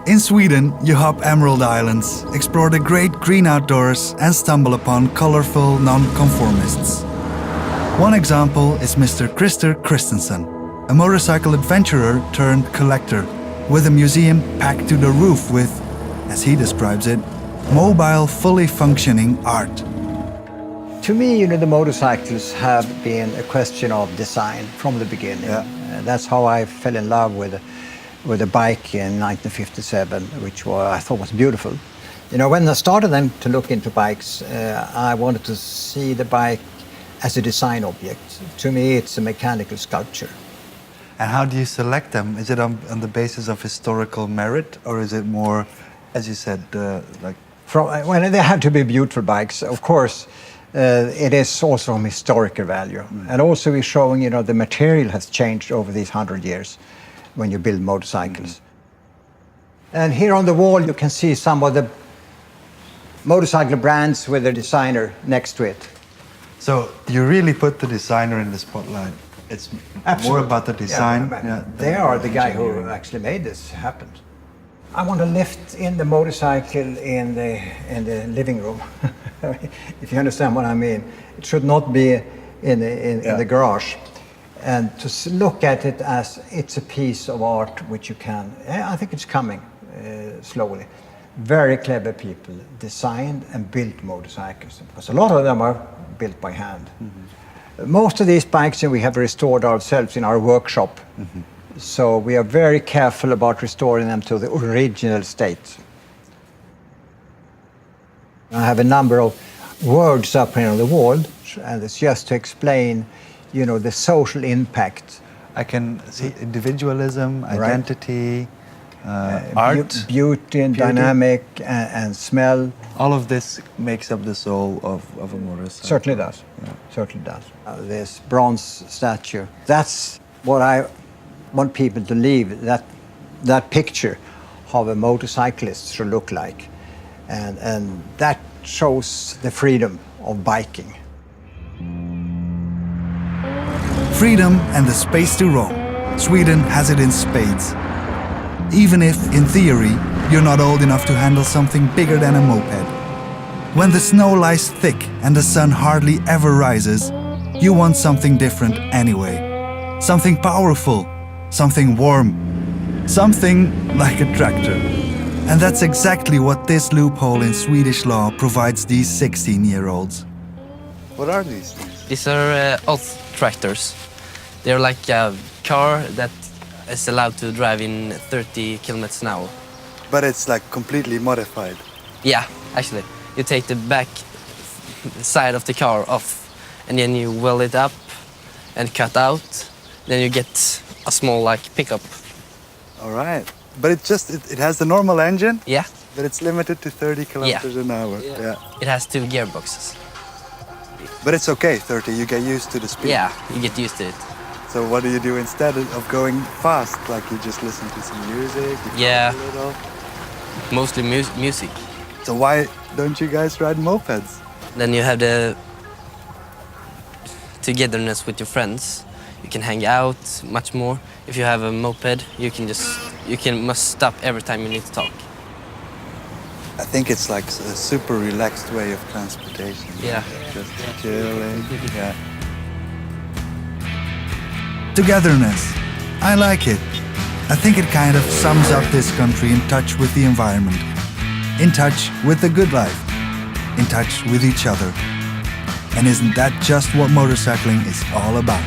In Sweden, you hop Emerald Islands, explore the great green outdoors and stumble upon colorful nonconformists. One example is Mr. Christer Christensen, a motorcycle adventurer turned collector, with a museum packed to the roof with, as he describes it, mobile, fully functioning art. To me, the motorcycles have been a question of design from the beginning. Yeah. That's how I fell in love with a bike in 1957, which I thought was beautiful. When I started then to look into bikes, I wanted to see the bike as a design object. To me, it's a mechanical sculpture. And how do you select them? Is it on the basis of historical merit, or is it more, as you said, Well, they have to be beautiful bikes. Of course, it is also from historical value. And also we're showing, the material has changed over these 100 years when you build motorcycles. And here on the wall, you can see some of the motorcycle brands with the designer next to it. So you really put the designer in the spotlight. It's Absolutely. more about the design. Yeah, they are the guy who actually made this happen. I want to lift in the motorcycle in the living room. If you understand what I mean. It should not be in the garage. And to look at it as it's a piece of art which you can, I think it's coming slowly. Very clever people designed and built motorcycles, because a lot of them are built by hand. Mm-hmm. Most of these bikes we have restored ourselves in our workshop. Mm-hmm. So we are very careful about restoring them to the original state. I have a number of words up here on the wall, and it's just to explain, the social impact. I can see individualism, identity, art, beauty and dynamic and smell. All of this makes up the soul of a motorcycle. Certainly does. Yeah. Certainly does. This bronze statue, that's what I want people to leave, that picture of a motorcyclist should look like. And that shows the freedom of biking. Freedom and the space to roam. Sweden has it in spades. Even if, in theory, you're not old enough to handle something bigger than a moped. When the snow lies thick and the sun hardly ever rises, you want something different anyway. Something powerful, something warm, something like a tractor. And that's exactly what this loophole in Swedish law provides these 16-year-olds. What are these things? These are oath tractors. They're like a car that is allowed to drive in 30 kilometers an hour. But it's like completely modified. Yeah, actually. You take the back side of the car off and then you weld it up and cut out. Then you get a small pickup. All right. But it has the normal engine? Yeah. But it's limited to 30 kilometers an hour. Yeah. It has 2 gearboxes. But it's okay, 30, you get used to the speed. Yeah, you get used to it. So what do you do instead of going fast? Like you just listen to some music? Yeah, a little? mostly music. So why don't you guys ride mopeds? Then you have the togetherness with your friends. You can hang out much more. If you have a moped, you must stop every time you need to talk. I think it's like a super relaxed way of transportation. Yeah. Just chilling. Yeah. Togetherness. I like it. I think it kind of sums up this country in touch with the environment, in touch with the good life, in touch with each other. And isn't that just what motorcycling is all about?